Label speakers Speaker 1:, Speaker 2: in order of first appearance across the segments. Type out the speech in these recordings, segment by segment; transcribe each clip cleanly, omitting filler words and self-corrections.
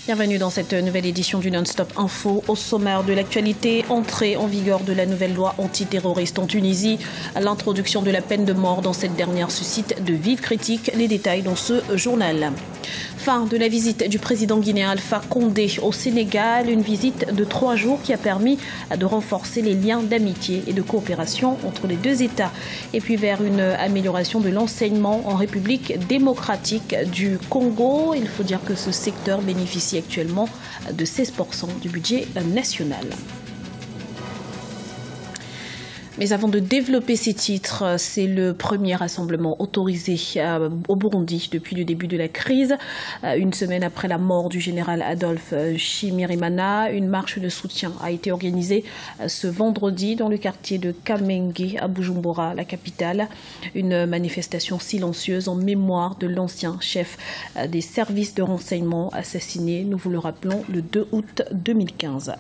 Speaker 1: Bienvenue dans cette nouvelle édition du Non-Stop Info. Au sommaire de l'actualité, entrée en vigueur de la nouvelle loi antiterroriste en Tunisie. L'introduction de la peine de mort dans cette dernière suscite de vives critiques. Les détails dans ce journal. Fin de la visite du président guinéen Alpha Condé au Sénégal. Une visite de 3 jours qui a permis de renforcer les liens d'amitié et de coopération entre les deux États. Et puis vers une amélioration de l'enseignement en République démocratique du Congo. Il faut dire que ce secteur bénéficie actuellement de 16% du budget national. Mais avant de développer ces titres, c'est le premier rassemblement autorisé au Burundi depuis le début de la crise. Une semaine après la mort du général Adolphe Nshimirimana, une marche de soutien a été organisée ce vendredi dans le quartier de Kamenge à Bujumbura, la capitale. Une manifestation silencieuse en mémoire de l'ancien chef des services de renseignement assassiné, nous vous le rappelons, le 2 août 2015.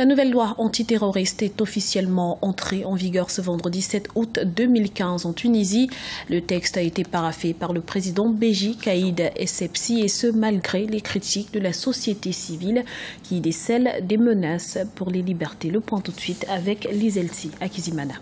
Speaker 1: La nouvelle loi antiterroriste est officiellement entrée en vigueur ce vendredi 7 août 2015 en Tunisie. Le texte a été paraphé par le président Béji Caïd Essebsi et ce malgré les critiques de la société civile qui décèle des menaces pour les libertés. Le point tout de suite avec Lizelsi Akizimana.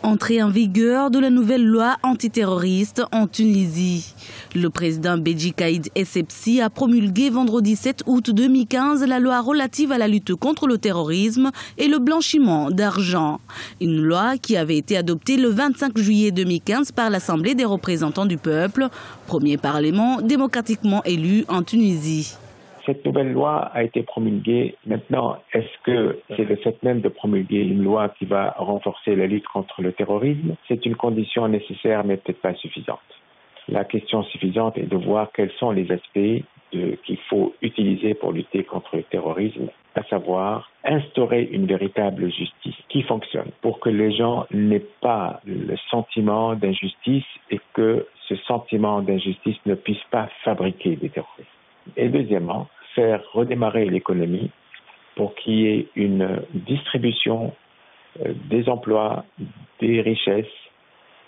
Speaker 2: Entrée en vigueur de la nouvelle loi antiterroriste en Tunisie. Le président Béji Caïd Essebsi a promulgué vendredi 7 août 2015 la loi relative à la lutte contre le terrorisme et le blanchiment d'argent. Une loi qui avait été adoptée le 25 juillet 2015 par l'Assemblée des représentants du peuple, premier parlement démocratiquement élu en Tunisie.
Speaker 3: Cette nouvelle loi a été promulguée. Maintenant, est-ce que c'est le fait même de promulguer une loi qui va renforcer la lutte contre le terrorisme? C'est une condition nécessaire, mais peut-être pas suffisante. La question suffisante est de voir quels sont les aspects qu'il faut utiliser pour lutter contre le terrorisme, à savoir instaurer une véritable justice qui fonctionne pour que les gens n'aient pas le sentiment d'injustice et que ce sentiment d'injustice ne puisse pas fabriquer des terroristes. Et deuxièmement, faire redémarrer l'économie pour qu'il y ait une distribution des emplois, des richesses,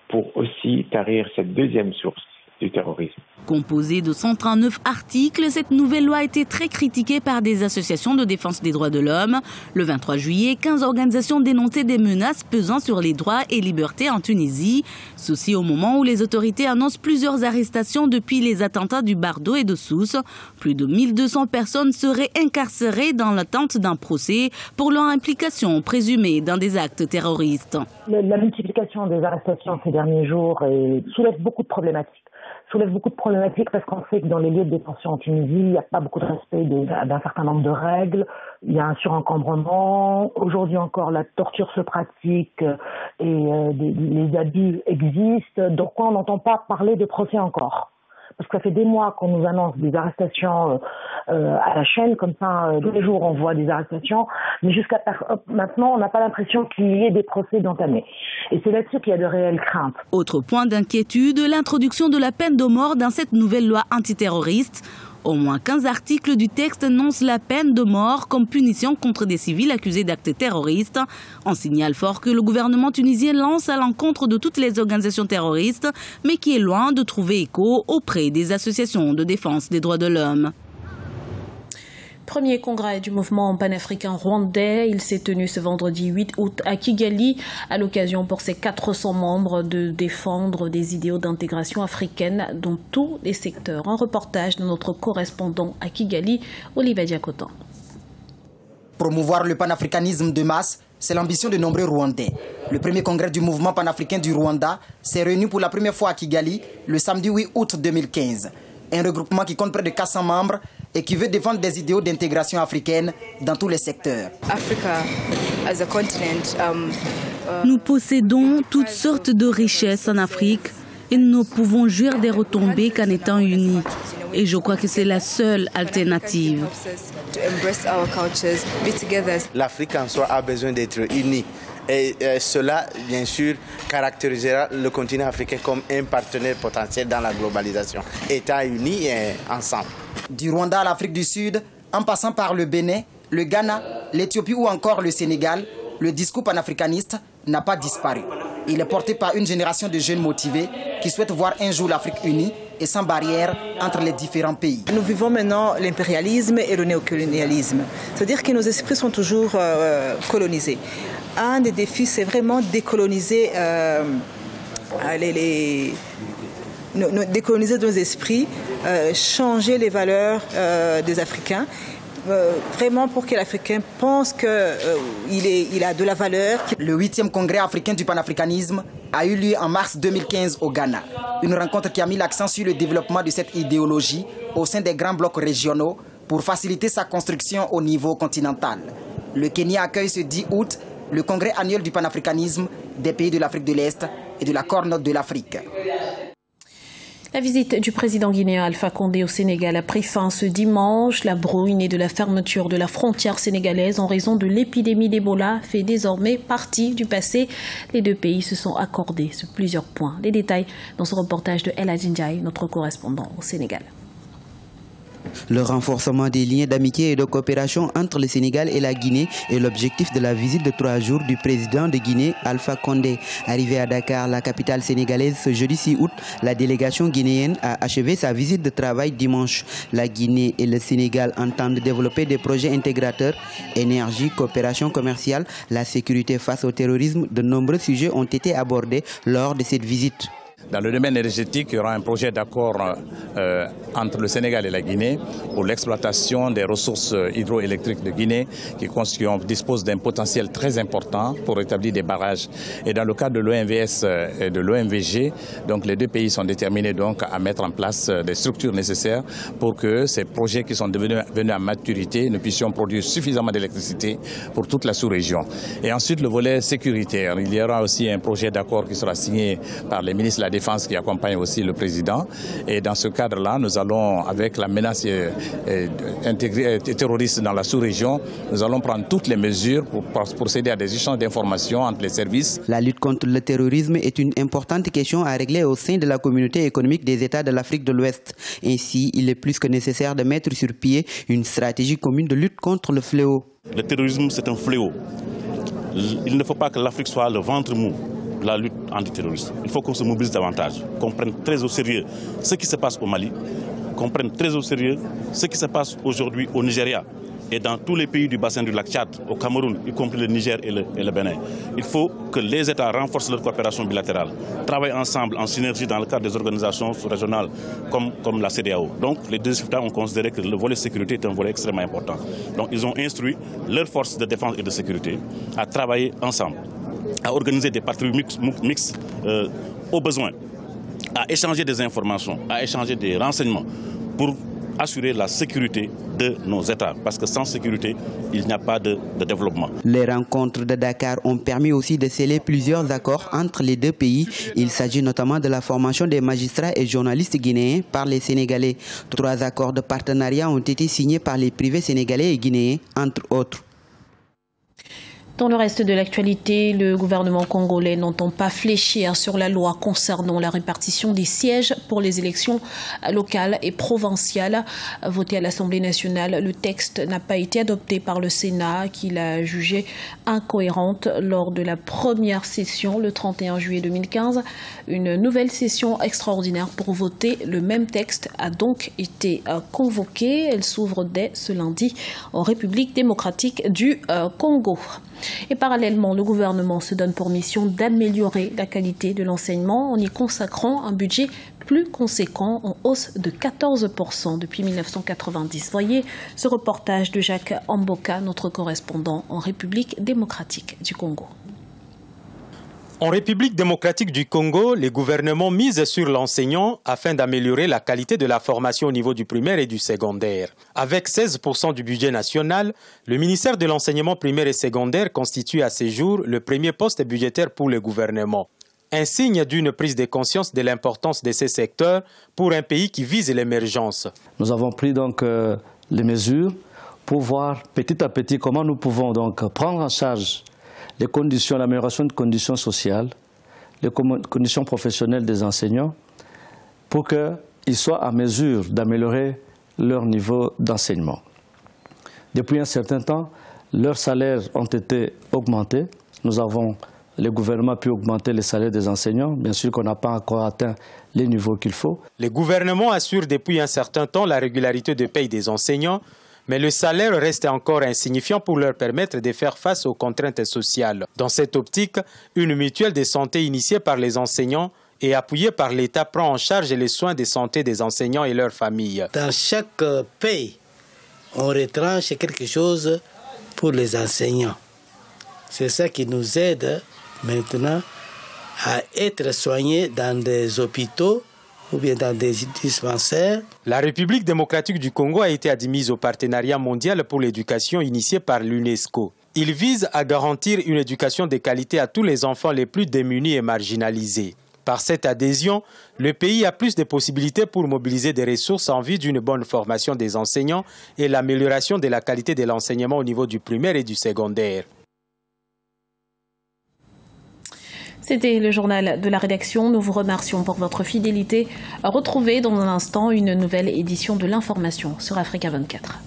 Speaker 3: pour aussi tarir cette deuxième source du terrorisme.
Speaker 2: Composée de 139 articles, cette nouvelle loi a été très critiquée par des associations de défense des droits de l'homme. Le 23 juillet, 15 organisations dénonçaient des menaces pesant sur les droits et libertés en Tunisie. Ceci au moment où les autorités annoncent plusieurs arrestations depuis les attentats du Bardo et de Sousse. Plus de 1200 personnes seraient incarcérées dans l'attente d'un procès pour leur implication présumée dans des actes terroristes.
Speaker 4: La multiplication des arrestations ces derniers jours soulève beaucoup de problématiques. Parce qu'on sait que dans les lieux de détention en Tunisie, il n'y a pas beaucoup de respect d'un certain nombre de règles. Il y a un surencombrement. Aujourd'hui encore, la torture se pratique et les abus existent. Donc on n'entend pas parler de procès encore. Parce que ça fait des mois qu'on nous annonce des arrestations à la chaîne, comme ça, tous les jours on voit des arrestations, mais jusqu'à maintenant on n'a pas l'impression qu'il y ait des procès d'entamés. Et c'est là-dessus qu'il y a de réelles craintes.
Speaker 2: Autre point d'inquiétude, l'introduction de la peine de mort dans cette nouvelle loi antiterroriste. Au moins 15 articles du texte annoncent la peine de mort comme punition contre des civils accusés d'actes terroristes. Un signal fort que le gouvernement tunisien lance à l'encontre de toutes les organisations terroristes, mais qui est loin de trouver écho auprès des associations de défense des droits de l'homme.
Speaker 1: Premier congrès du mouvement panafricain rwandais. Il s'est tenu ce vendredi 8 août à Kigali, à l'occasion pour ses 400 membres de défendre des idéaux d'intégration africaine dans tous les secteurs. Un reportage de notre correspondant à Kigali, Olivier Diakotan.
Speaker 5: Promouvoir le panafricanisme de masse, c'est l'ambition de nombreux Rwandais. Le premier congrès du mouvement panafricain du Rwanda s'est réuni pour la première fois à Kigali le samedi 8 août 2015. Un regroupement qui compte près de 400 membres et qui veut défendre des idéaux d'intégration africaine dans tous les secteurs.
Speaker 2: Nous possédons toutes sortes de richesses en Afrique et nous ne pouvons jouir des retombées qu'en étant unis. Et je crois que c'est la seule alternative.
Speaker 6: L'Afrique en soi a besoin d'être unie. Et cela, bien sûr, caractérisera le continent africain comme un partenaire potentiel dans la globalisation. États unis et ensemble.
Speaker 5: Du Rwanda à l'Afrique du Sud, en passant par le Bénin, le Ghana, l'Éthiopie ou encore le Sénégal, le discours panafricaniste n'a pas disparu. Il est porté par une génération de jeunes motivés qui souhaitent voir un jour l'Afrique unie et sans barrière entre les différents pays.
Speaker 7: Nous vivons maintenant l'impérialisme et le néocolonialisme. C'est-à-dire que nos esprits sont toujours colonisés. Un des défis, c'est vraiment décoloniser décoloniser nos esprits, changer les valeurs des Africains, vraiment pour que l'Africain pense qu'il a de la valeur.
Speaker 5: Le 8e congrès africain du panafricanisme a eu lieu en mars 2015 au Ghana. Une rencontre qui a mis l'accent sur le développement de cette idéologie au sein des grands blocs régionaux pour faciliter sa construction au niveau continental. Le Kenya accueille ce 10 août le congrès annuel du panafricanisme des pays de l'Afrique de l'Est et de la Corne de l'Afrique.
Speaker 1: La visite du président guinéen Alpha Condé au Sénégal a pris fin ce dimanche. La brouille née de la fermeture de la frontière sénégalaise en raison de l'épidémie d'Ebola fait désormais partie du passé. Les deux pays se sont accordés sur plusieurs points. Les détails dans ce reportage de El Hadji Ndiaye, notre correspondant au Sénégal.
Speaker 8: Le renforcement des liens d'amitié et de coopération entre le Sénégal et la Guinée est l'objectif de la visite de 3 jours du président de Guinée, Alpha Condé. Arrivé à Dakar, la capitale sénégalaise, ce jeudi 6 août, la délégation guinéenne a achevé sa visite de travail dimanche. La Guinée et le Sénégal entendent développer des projets intégrateurs, énergie, coopération commerciale, la sécurité face au terrorisme. De nombreux sujets ont été abordés lors de cette visite.
Speaker 9: Dans le domaine énergétique, il y aura un projet d'accord entre le Sénégal et la Guinée pour l'exploitation des ressources hydroélectriques de Guinée qui disposent d'un potentiel très important pour établir des barrages. Et dans le cadre de l'OMVS et de l'OMVG, donc les deux pays sont déterminés donc à mettre en place des structures nécessaires pour que ces projets qui sont venus à maturité, nous puissions produire suffisamment d'électricité pour toute la sous-région. Et ensuite, le volet sécuritaire. Il y aura aussi un projet d'accord qui sera signé par les ministres de la Défense qui accompagne aussi le président. Et dans ce cadre-là, nous allons, avec la menace terroriste dans la sous-région, nous allons prendre toutes les mesures pour procéder à des échanges d'informations entre les services.
Speaker 8: La lutte contre le terrorisme est une importante question à régler au sein de la communauté économique des États de l'Afrique de l'Ouest. Ainsi, il est plus que nécessaire de mettre sur pied une stratégie commune de lutte contre le fléau.
Speaker 10: Le terrorisme, c'est un fléau. Il ne faut pas que l'Afrique soit le ventre mou de la lutte antiterroriste. Il faut qu'on se mobilise davantage, qu'on prenne très au sérieux ce qui se passe au Mali, qu'on prenne très au sérieux ce qui se passe aujourd'hui au Nigeria et dans tous les pays du bassin du lac Tchad, au Cameroun, y compris le Niger et le Bénin. Il faut que les États renforcent leur coopération bilatérale, travaillent ensemble en synergie dans le cadre des organisations régionales comme la CEDEAO. Donc les deux États ont considéré que le volet sécurité est un volet extrêmement important. Donc ils ont instruit leurs forces de défense et de sécurité à travailler ensemble, à organiser des patrouilles mixtes au besoin, à échanger des informations, à échanger des renseignements pour assurer la sécurité de nos États. Parce que sans sécurité, il n'y a pas de développement.
Speaker 8: Les rencontres de Dakar ont permis aussi de sceller plusieurs accords entre les deux pays. Il s'agit notamment de la formation des magistrats et journalistes guinéens par les Sénégalais. 3 accords de partenariat ont été signés par les privés sénégalais et guinéens, entre autres.
Speaker 1: Dans le reste de l'actualité, le gouvernement congolais n'entend pas fléchir sur la loi concernant la répartition des sièges pour les élections locales et provinciales. Voté à l'Assemblée nationale, le texte n'a pas été adopté par le Sénat, qui l'a jugé incohérente lors de la première session le 31 juillet 2015. Une nouvelle session extraordinaire pour voter le même texte a donc été convoquée. Elle s'ouvre dès ce lundi en République démocratique du Congo. Et parallèlement, le gouvernement se donne pour mission d'améliorer la qualité de l'enseignement en y consacrant un budget plus conséquent, en hausse de 14% depuis 1990. Voyez ce reportage de Jacques Amboka, notre correspondant en République démocratique du Congo.
Speaker 11: En République démocratique du Congo, les gouvernements misent sur l'enseignant afin d'améliorer la qualité de la formation au niveau du primaire et du secondaire. Avec 16% du budget national, le ministère de l'enseignement primaire et secondaire constitue à ce jour le premier poste budgétaire pour le gouvernement. Un signe d'une prise de conscience de l'importance de ces secteurs pour un pays qui vise l'émergence.
Speaker 12: Nous avons pris donc les mesures pour voir petit à petit comment nous pouvons donc prendre en charge les conditions, l'amélioration des conditions sociales, les conditions professionnelles des enseignants, pour qu'ils soient à mesure d'améliorer leur niveau d'enseignement. Depuis un certain temps, leurs salaires ont été augmentés. Le gouvernement a pu augmenter les salaires des enseignants. Bien sûr qu'on n'a pas encore atteint les niveaux qu'il faut.
Speaker 11: Les gouvernements assurent depuis un certain temps la régularité de paye des enseignants, mais le salaire reste encore insignifiant pour leur permettre de faire face aux contraintes sociales. Dans cette optique, une mutuelle de santé initiée par les enseignants et appuyée par l'État prend en charge les soins de santé des enseignants et leurs familles.
Speaker 13: Dans chaque paye, on retranche quelque chose pour les enseignants. C'est ça qui nous aide maintenant à être soignés dans des hôpitaux ou bien dans des dispensaires.
Speaker 11: La République démocratique du Congo a été admise au partenariat mondial pour l'éducation initié par l'UNESCO. Il vise à garantir une éducation de qualité à tous les enfants les plus démunis et marginalisés. Par cette adhésion, le pays a plus de possibilités pour mobiliser des ressources en vue d'une bonne formation des enseignants et l'amélioration de la qualité de l'enseignement au niveau du primaire et du secondaire.
Speaker 1: C'était le journal de la rédaction. Nous vous remercions pour votre fidélité. Retrouvez dans un instant une nouvelle édition de l'information sur Africa 24.